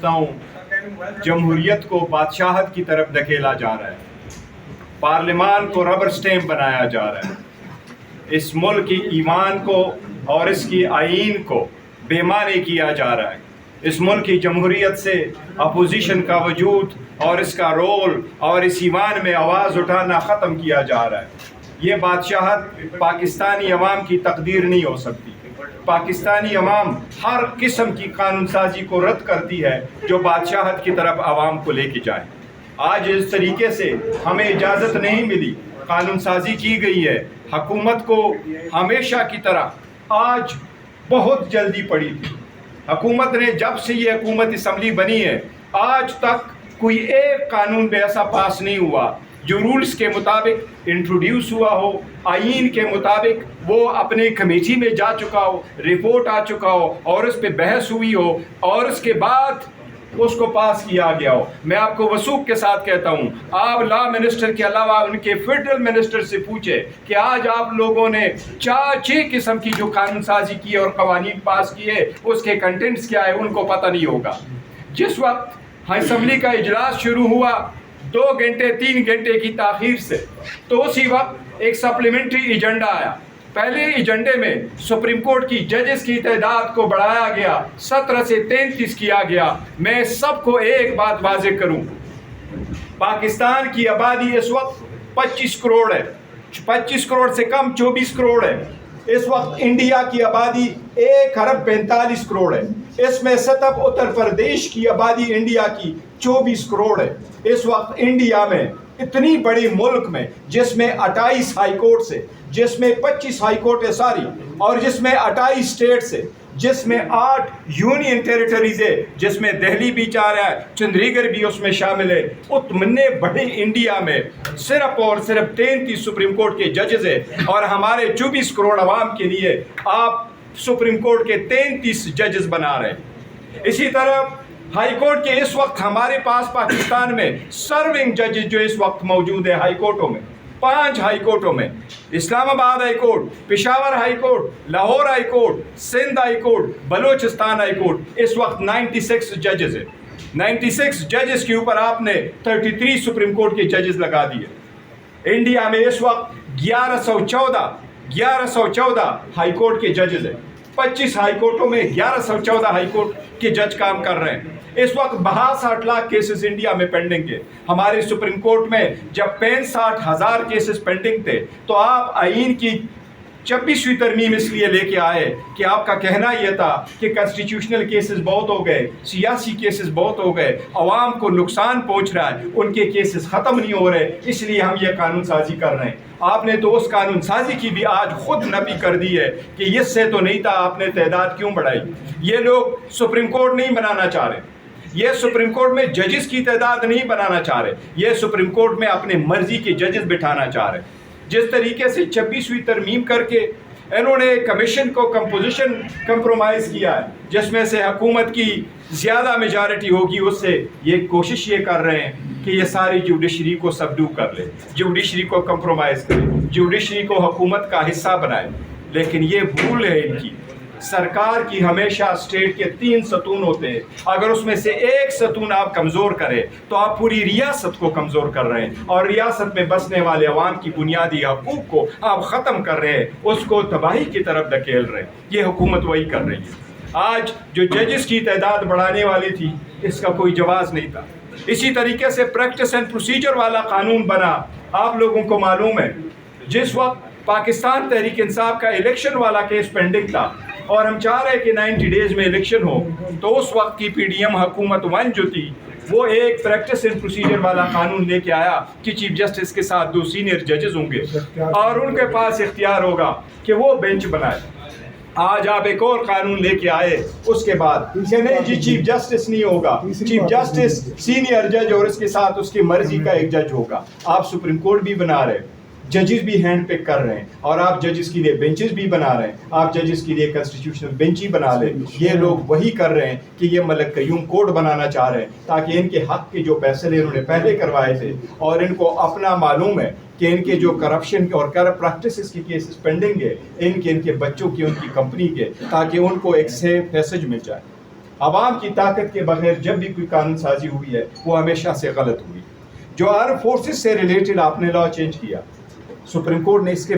سمجھتا ہوں جمہوریت کو بادشاہت کی طرف دھکیلا جا رہا ہے، پارلیمان کو ربر سٹیمپ بنایا جا رہا ہے، اس ملک کی ایمان کو اور اس کی آئین کو بے معنی کیا جا رہا ہے، اس ملک کی جمہوریت سے اپوزیشن کا وجود اور اس کا رول اور اس ایمان میں آواز اٹھانا ختم کیا جا رہا ہے۔ یہ بادشاہت پاکستانی عوام کی تقدیر نہیں ہو سکتی۔ پاکستانی عوام ہر قسم کی قانون سازی کو رد کرتی ہے جو بادشاہت کی طرف عوام کو لے کے جائے۔ آج اس طریقے سے ہمیں اجازت نہیں ملی، قانون سازی کی گئی ہے۔ حکومت کو ہمیشہ کی طرح آج بہت جلدی پڑی تھی۔ حکومت نے جب سے یہ حکومت اسمبلی بنی ہے آج تک کوئی ایک قانون بھی ایسا پاس نہیں ہوا جو رولز کے مطابق انٹروڈیوس ہوا ہو، آئین کے مطابق وہ اپنے کمیٹی میں جا چکا ہو، رپورٹ آ چکا ہو اور اس پہ بحث ہوئی ہو اور اس کے بعد اس کو پاس کیا گیا ہو۔ میں آپ کو وثوق کے ساتھ کہتا ہوں، آپ لا منسٹر کے علاوہ ان کے فیڈرل منسٹر سے پوچھے کہ آج آپ لوگوں نے 4-6 قسم کی جو قانون سازی کی ہے اور قوانین پاس کیے اس کے کنٹینٹس کیا ہے، ان کو پتہ نہیں ہوگا۔ جس وقت اسمبلی کا اجلاس شروع ہوا 2 گھنٹے 3 گھنٹے کی تاخیر سے، تو اسی وقت ایک سپلیمنٹری ایجنڈا آیا۔ پہلے ایجنڈے میں سپریم کورٹ کی ججز کی تعداد کو بڑھایا گیا، 17 سے 33 کیا گیا۔ میں سب کو ایک بات واضح کروں، پاکستان کی آبادی اس وقت 25 کروڑ ہے، 25 کروڑ سے کم 24 کروڑ ہے۔ اس وقت انڈیا کی آبادی 1 ارب 45 کروڑ ہے۔ اس میں صرف اتر پردیش کی آبادی انڈیا کی 24 کروڑ ہے۔ اس وقت انڈیا میں اتنی بڑی ملک میں جس میں 28 ہائی کورٹس ہے، جس میں 25 ہائی کورٹ ہے ساری، اور جس میں 28 اسٹیٹس ہے، جس میں 8 یونین ٹیریٹریز ہے، جس میں دہلی بھی چاہ رہا ہے، چندی گڑھ بھی اس میں شامل ہے۔ اتنے بڑے انڈیا میں صرف اور صرف 33 سپریم کورٹ کے ججز ہیں، اور ہمارے 24 کروڑ عوام کے لیے آپ سپریم کورٹ کے 33 ججز بنا رہے ہیں۔ اسی طرح ہائی کورٹ کے اس وقت ہمارے پاس پاکستان میں سرونگ ججز جو اس وقت موجود ہے ہائی کورٹوں میں، 5 ہائی کورٹوں میں، Islamabad high court, Peshawar high court, Lahore high court, Sindh high court, Balochistan high court, اس وقت 96 ججز ہیں۔ 96 ججز کے اوپر آپ نے 33 سپریم کورٹ کے ججز لگا دیے۔ انڈیا میں اس وقت 1114 ہائی کورٹ کے ججز ہیں۔ 25 ہائی کورٹوں میں 1114 ہائی کورٹ کے جج کام کر رہے ہیں۔ اس وقت 62 لاکھ کیسز انڈیا میں پینڈنگ ہے۔ ہمارے سپریم کورٹ میں جب 65,000 کیسز پینڈنگ تھے تو آپ آئین کی 26ویں ترمیم اس لیے لے کے آئے کہ آپ کا کہنا یہ تھا کہ کنسٹیٹیوشنل کیسز بہت ہو گئے، سیاسی کیسز بہت ہو گئے، عوام کو نقصان پہنچ رہا ہے، ان کے کیسز ختم نہیں ہو رہے، اس لیے ہم یہ قانون سازی کر رہے ہیں۔ آپ نے تو اس قانون سازی کی بھی آج خود نفی کر دی ہے کہ اس سے تو نہیں تھا، آپ نے تعداد کیوں بڑھائی؟ یہ لوگ سپریم کورٹ نہیں بنانا چاہ رہے، یہ سپریم کورٹ میں ججز کی تعداد نہیں بنانا چاہ رہے، یہ سپریم کورٹ میں اپنے مرضی کے ججز بٹھانا چاہ رہے۔ جس طریقے سے 26ویں ترمیم کر کے انہوں نے کمیشن کو کمپوزیشن کمپرومائز کیا ہے، جس میں سے حکومت کی زیادہ میجارٹی ہوگی، اس سے یہ کوشش یہ کر رہے ہیں کہ یہ ساری جوڈیشری کو سبڈو کر لے، جوڈیشری کو کمپرومائز کرے، جوڈیشری کو حکومت کا حصہ بنائے۔ لیکن یہ بھول ہے ان کی، سرکار کی ہمیشہ اسٹیٹ کے 3 ستون ہوتے ہیں، اگر اس میں سے ایک ستون آپ کمزور کرے تو آپ پوری ریاست کو کمزور کر رہے ہیں، اور ریاست میں بسنے والے عوام کی بنیادی حقوق کو آپ ختم کر رہے ہیں، اس کو تباہی کی طرف دھکیل رہے ہیں۔ یہ حکومت وہی کر رہی ہے۔ آج جو ججز کی تعداد بڑھانے والی تھی اس کا کوئی جواز نہیں تھا۔ اسی طریقے سے پریکٹس اینڈ پروسیجر والا قانون بنا، آپ لوگوں کو معلوم ہے جس وقت پاکستان تحریک انصاف کا الیکشن والا کیس پینڈنگ تھا اور ہم چاہ رہے کہ 90 ڈیز میں الیکشن ہو، تو اس وقت کی پی ڈی ایم حکومت 1 جو تھی وہ ایک پریکٹس اینڈ پروسیجر والا قانون لے کے آیا کہ چیف جسٹس کے ساتھ 2 سینئر ججز ہوں گے اور ان کے پاس اختیار ہوگا کہ وہ بینچ بنائے۔ آج آپ ایک اور قانون لے کے آئے اس کے بعد کہ نہیں جی چیف جسٹس نہیں ہوگا، چیف جسٹس سینئر جج اور اس کے ساتھ اس کی مرضی کا ایک جج ہوگا۔ آپ سپریم کورٹ بھی بنا رہے، ججز بھی ہینڈ پک کر رہے ہیں، اور آپ ججز کے لیے بینچز بھی بنا رہے ہیں، آپ ججز کے لیے کنسٹیٹیوشنل بینچ ہی بنا لیں۔ یہ لوگ وہی کر رہے ہیں کہ یہ ملک قیوم کورٹ بنانا چاہ رہے ہیں تاکہ ان کے حق کے جو فیصلے انہوں نے پہلے کروائے تھے، اور ان کو اپنا معلوم ہے کہ ان کے جو کرپشن اور کرپٹ پریکٹسز کے کیسز پینڈنگ ہے، ان کے بچوں کی، ان کی کمپنی کے، تاکہ ان کو ایک سیف پیسج مل جائے۔ عوام کی طاقت کے بغیر جب بھی کوئی قانون سازی ہوئی ہے وہ ہمیشہ سے غلط ہوئی. جو آرم فورسز سے ریلیٹڈ آپ نے لا چینج کیا, سپریم کورٹ نے اس کے